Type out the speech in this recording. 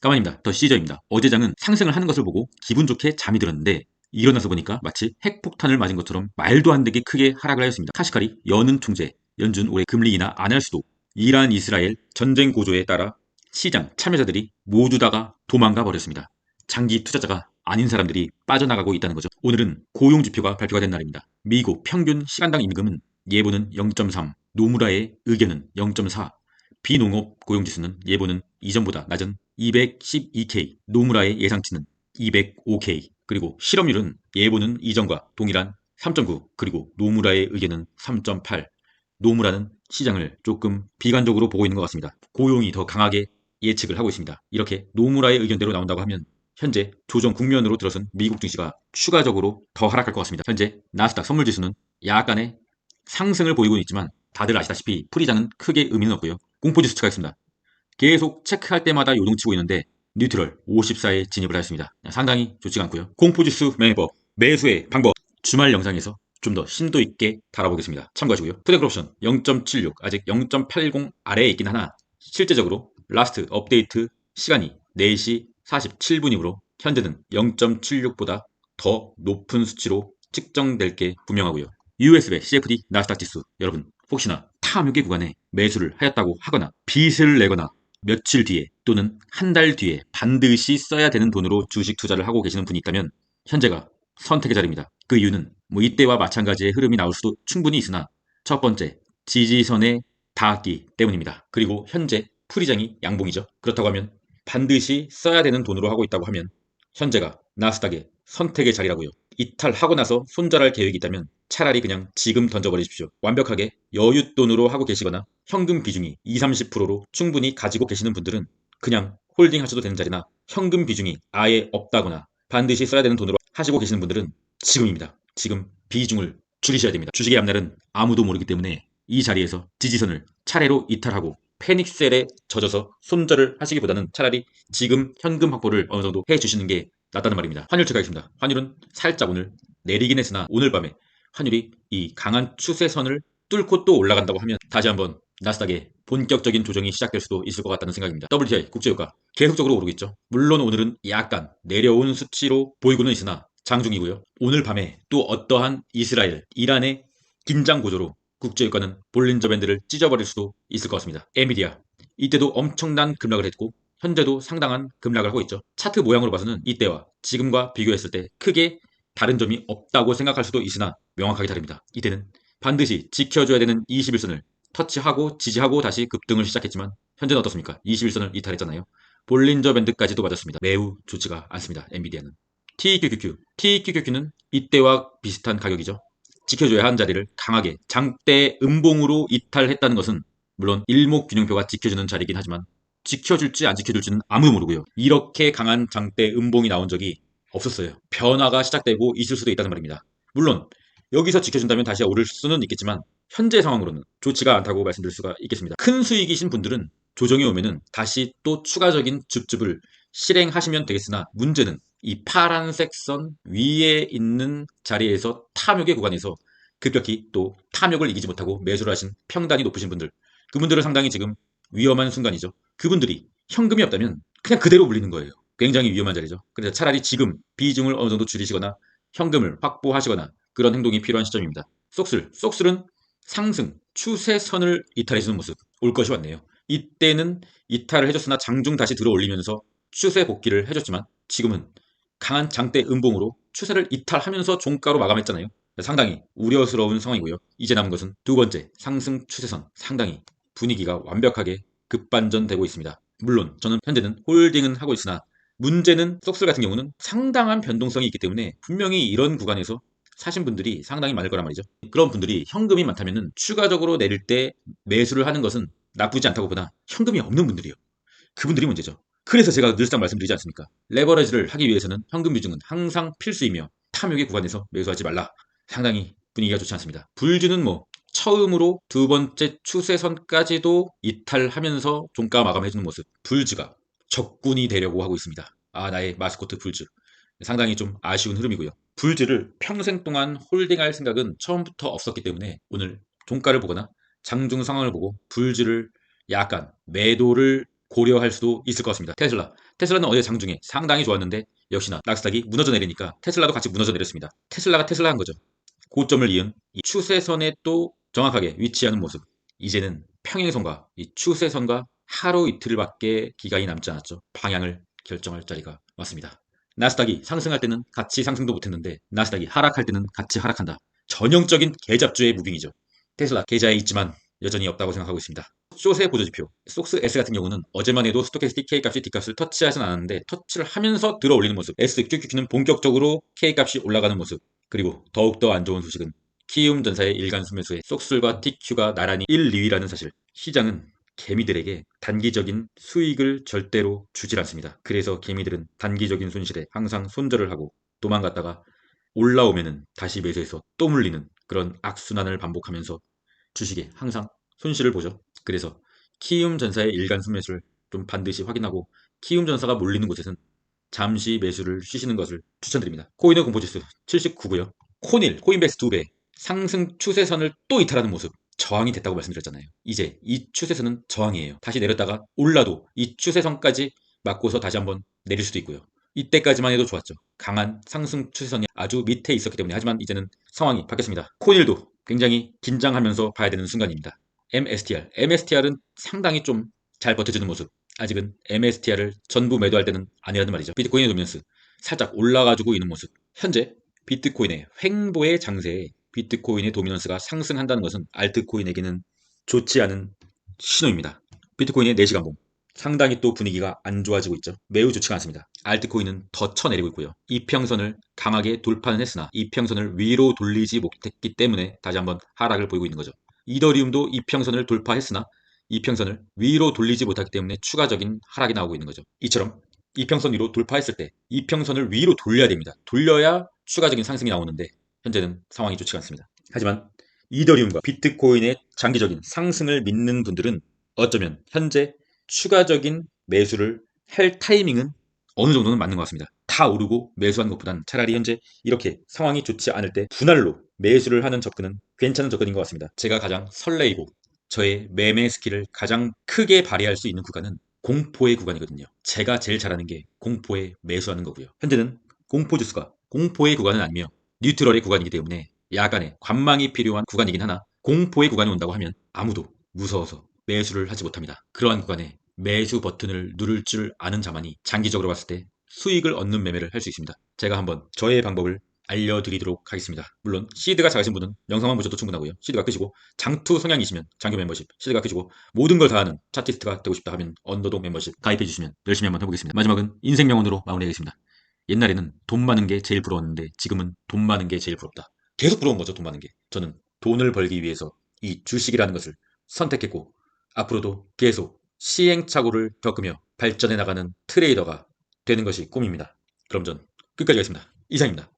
까만입니다. 더 시저입니다. 어제 장은 상승을 하는 것을 보고 기분 좋게 잠이 들었는데 일어나서 보니까 마치 핵폭탄을 맞은 것처럼 말도 안 되게 크게 하락을 하였습니다. 카시카리 여는 총재, 연준 올해 금리 인하 안 할 수도, 이란 이스라엘 전쟁 고조에 따라 시장 참여자들이 모두 다가 도망가 버렸습니다. 장기 투자자가 아닌 사람들이 빠져나가고 있다는 거죠. 오늘은 고용지표가 발표가 된 날입니다. 미국 평균 시간당 임금은 예보는 0.3, 노무라의 의견은 0.4, 비농업 고용지수는 예보는 이전보다 낮은 212K, 노무라의 예상치는 205K, 그리고 실업률은 예보는 이전과 동일한 3.9, 그리고 노무라의 의견은 3.8. 노무라는 시장을 조금 비관적으로 보고 있는 것 같습니다. 고용이 더 강하게 예측을 하고 있습니다. 이렇게 노무라의 의견대로 나온다고 하면 현재 조정 국면으로 들어선 미국 증시가 추가적으로 더 하락할 것 같습니다. 현재 나스닥 선물지수는 약간의 상승을 보이고 있지만 다들 아시다시피 풀이장은 크게 의미는 없고요. 공포지수 추가했습니다. 계속 체크할 때마다 요동치고 있는데 뉴트럴 54에 진입을 하였습니다. 상당히 좋지가 않고요. 공포지수 매매법, 매수의 방법 주말 영상에서 좀 더 심도 있게 다뤄보겠습니다. 참고하시고요. 푸드크옵션 0.76 아직 0.80 아래에 있긴 하나 실제적으로 라스트 업데이트 시간이 4시 47분이므로 현재는 0.76보다 더 높은 수치로 측정될 게 분명하고요. US의 CFD 나스닥 지수 여러분 혹시나 탐욕의 구간에 매수를 하였다고 하거나 빚을 내거나 며칠 뒤에 또는 한 달 뒤에 반드시 써야 되는 돈으로 주식 투자를 하고 계시는 분이 있다면 현재가 선택의 자리입니다. 그 이유는 이때와 마찬가지의 흐름이 나올 수도 충분히 있으나 첫 번째 지지선에 닿았기 때문입니다. 그리고 현재 풀이장이 양봉이죠. 그렇다고 하면 반드시 써야 되는 돈으로 하고 있다고 하면 현재가 나스닥의 선택의 자리라고요. 이탈하고 나서 손절할 계획이 있다면 차라리 그냥 지금 던져버리십시오. 완벽하게 여윳돈으로 하고 계시거나 현금 비중이 20-30%로 충분히 가지고 계시는 분들은 그냥 홀딩 하셔도 되는 자리나 현금 비중이 아예 없다거나 반드시 써야 되는 돈으로 하시고 계시는 분들은 지금입니다. 지금 비중을 줄이셔야 됩니다. 주식의 앞날은 아무도 모르기 때문에 이 자리에서 지지선을 차례로 이탈하고 패닉셀에 젖어서 손절을 하시기보다는 차라리 지금 현금 확보를 어느 정도 해주시는 게 낫다는 말입니다. 환율 체크하겠습니다. 환율은 살짝 오늘 내리긴 했으나 오늘 밤에 환율이 이 강한 추세선을 뚫고 또 올라간다고 하면 다시 한번 나스닥의 본격적인 조정이 시작될 수도 있을 것 같다는 생각입니다. WTI 국제유가 계속적으로 오르고 있죠. 물론 오늘은 약간 내려온 수치로 보이고는 있으나 장중이고요. 오늘 밤에 또 어떠한 이스라엘, 이란의 긴장 고조로 국제유가는 볼린저 밴드를 찢어버릴 수도 있을 것 같습니다. 엔비디아 이때도 엄청난 급락을 했고 현재도 상당한 급락을 하고 있죠. 차트 모양으로 봐서는 이때와 지금과 비교했을 때 크게 다른 점이 없다고 생각할 수도 있으나 명확하게 다릅니다. 이때는 반드시 지켜줘야 되는 21선을 터치하고 지지하고 다시 급등을 시작했지만 현재는 어떻습니까? 21선을 이탈했잖아요. 볼린저 밴드까지도 맞았습니다. 매우 좋지가 않습니다. 엔비디아는. TQQQ는 이때와 비슷한 가격이죠. 지켜줘야 하는 자리를 강하게 장대 음봉으로 이탈했다는 것은 물론 일목균형표가 지켜주는 자리이긴 하지만 지켜줄지 안 지켜줄지는 아무도 모르고요. 이렇게 강한 장대 음봉이 나온 적이 없었어요. 변화가 시작되고 있을 수도 있다는 말입니다. 물론 여기서 지켜준다면 다시 오를 수는 있겠지만 현재 상황으로는 좋지가 않다고 말씀드릴 수가 있겠습니다. 큰 수익이신 분들은 조정이 오면은 다시 또 추가적인 줍줍을 실행하시면 되겠으나 문제는 이 파란색 선 위에 있는 자리에서 탐욕의 구간에서 급격히 또 탐욕을 이기지 못하고 매수를 하신 평단이 높으신 분들, 그분들은 상당히 지금 위험한 순간이죠. 그분들이 현금이 없다면 그냥 그대로 물리는 거예요. 굉장히 위험한 자리죠. 그래서 차라리 지금 비중을 어느 정도 줄이시거나 현금을 확보하시거나 그런 행동이 필요한 시점입니다. 쏙슬은 상승 추세선을 이탈해주는 모습 올 것이 왔네요. 이때는 이탈을 해줬으나 장중 다시 들어 올리면서 추세 복귀를 해줬지만 지금은 강한 장대 음봉으로 추세를 이탈하면서 종가로 마감했잖아요. 상당히 우려스러운 상황이고요. 이제 남은 것은 두 번째 상승 추세선, 상당히 분위기가 완벽하게 급반전되고 있습니다. 물론 저는 현재는 홀딩은 하고 있으나 문제는 쏙슬 같은 경우는 상당한 변동성이 있기 때문에 분명히 이런 구간에서 사신 분들이 상당히 많을 거란 말이죠. 그런 분들이 현금이 많다면 추가적으로 내릴 때 매수를 하는 것은 나쁘지 않다고 보나 현금이 없는 분들이요. 그분들이 문제죠. 그래서 제가 늘상 말씀드리지 않습니까? 레버리지를 하기 위해서는 현금 비중은 항상 필수이며 탐욕의 구간에서 매수하지 말라. 상당히 분위기가 좋지 않습니다. 불주는 처음으로 두 번째 추세선까지도 이탈하면서 종가 마감해주는 모습. 불주가 적군이 되려고 하고 있습니다. 나의 마스코트 불주. 상당히 좀 아쉬운 흐름이고요. 불주를 평생 동안 홀딩할 생각은 처음부터 없었기 때문에 오늘 종가를 보거나 장중 상황을 보고 불주를 약간 매도를 고려할 수도 있을 것 같습니다. 테슬라 테슬라는 어제 장중에 상당히 좋았는데 역시나 나스닥이 무너져 내리니까 테슬라도 같이 무너져 내렸습니다. 테슬라가 테슬라한 거죠. 고점을 이은 이 추세선에 또 정확하게 위치하는 모습. 이제는 평행선과 이 추세선과 하루 이틀밖에 기간이 남지 않았죠. 방향을 결정할 자리가 왔습니다. 나스닥이 상승할 때는 같이 상승도 못했는데 나스닥이 하락할 때는 같이 하락한다. 전형적인 계잡주의 무빙이죠. 테슬라 계좌에 있지만 여전히 없다고 생각하고 있습니다. 숏의 보조지표 속스 S 같은 경우는 어제만 해도 스토캐스틱 K값이 D값을 터치하진 않았는데 터치를 하면서 들어 올리는 모습. SQQQ는 본격적으로 K값이 올라가는 모습. 그리고 더욱더 안 좋은 소식은 키움전사의 일간수매수에 속술과 TQ가 나란히 1, 2위라는 사실. 시장은 개미들에게 단기적인 수익을 절대로 주질 않습니다. 그래서 개미들은 단기적인 손실에 항상 손절을 하고 도망갔다가 올라오면은 다시 매수해서 또 물리는 그런 악순환을 반복하면서 주식에 항상 손실을 보죠. 그래서 키움전사의 일간 순매수를 좀 반드시 확인하고 키움전사가 몰리는 곳에서는 잠시 매수를 쉬시는 것을 추천드립니다. 코인의 공포지수 79고요. 코인베이스 2배 상승 추세선을 또 이탈하는 모습. 저항이 됐다고 말씀드렸잖아요. 이제 이 추세선은 저항이에요. 다시 내렸다가 올라도 이 추세선까지 맞고서 다시 한번 내릴 수도 있고요. 이때까지만 해도 좋았죠. 강한 상승 추세선이 아주 밑에 있었기 때문에. 하지만 이제는 상황이 바뀌었습니다. 코인일도 굉장히 긴장하면서 봐야 되는 순간입니다. MSTR은 상당히 좀 잘 버텨주는 모습. 아직은 MSTR을 전부 매도할 때는 아니라는 말이죠. 비트코인의 도미넌스 살짝 올라가지고 있는 모습. 현재 비트코인의 횡보의 장세에 비트코인의 도미넌스가 상승한다는 것은 알트코인에게는 좋지 않은 신호입니다. 비트코인의 4시간봉 상당히 또 분위기가 안 좋아지고 있죠. 매우 좋지가 않습니다. 알트코인은 더 쳐내리고 있고요. 이평선을 강하게 돌파는 했으나 이평선을 위로 돌리지 못했기 때문에 다시 한번 하락을 보이고 있는 거죠. 이더리움도 이평선을 돌파했으나 이평선을 위로 돌리지 못하기 때문에 추가적인 하락이 나오고 있는 거죠. 이처럼 이평선 위로 돌파했을 때 이평선을 위로 돌려야 됩니다. 돌려야 추가적인 상승이 나오는데 현재는 상황이 좋지가 않습니다. 하지만 이더리움과 비트코인의 장기적인 상승을 믿는 분들은 어쩌면 현재 추가적인 매수를 할 타이밍은 어느 정도는 맞는 것 같습니다. 다 오르고 매수하는 것보단 차라리 현재 이렇게 상황이 좋지 않을 때 분할로 매수를 하는 접근은 괜찮은 접근인 것 같습니다. 제가 가장 설레이고 저의 매매 스킬을 가장 크게 발휘할 수 있는 구간은 공포의 구간이거든요. 제가 제일 잘하는 게 공포에 매수하는 거고요. 현재는 공포 지수가 공포의 구간은 아니며 뉴트럴의 구간이기 때문에 약간의 관망이 필요한 구간이긴 하나 공포의 구간이 온다고 하면 아무도 무서워서 매수를 하지 못합니다. 그러한 구간에 매수 버튼을 누를 줄 아는 자만이 장기적으로 봤을 때 수익을 얻는 매매를 할 수 있습니다. 제가 한번 저의 방법을 알려드리도록 하겠습니다. 물론 시드가 작으신 분은 영상만 보셔도 충분하고요. 시드가 크시고 장투 성향이시면 장교 멤버십, 시드가 크시고 모든 걸 다 하는 차티스트가 되고 싶다 하면 언더독 멤버십 가입해 주시면 열심히 한번 해보겠습니다. 마지막은 인생 명언으로 마무리하겠습니다. 옛날에는 돈 많은 게 제일 부러웠는데 지금은 돈 많은 게 제일 부럽다. 계속 부러운 거죠, 돈 많은 게. 저는 돈을 벌기 위해서 이 주식이라는 것을 선택했고 앞으로도 계속 시행착오를 겪으며 발전해 나가는 트레이더가 되는 것이 꿈입니다. 그럼 전 끝까지 가겠습니다. 이상입니다.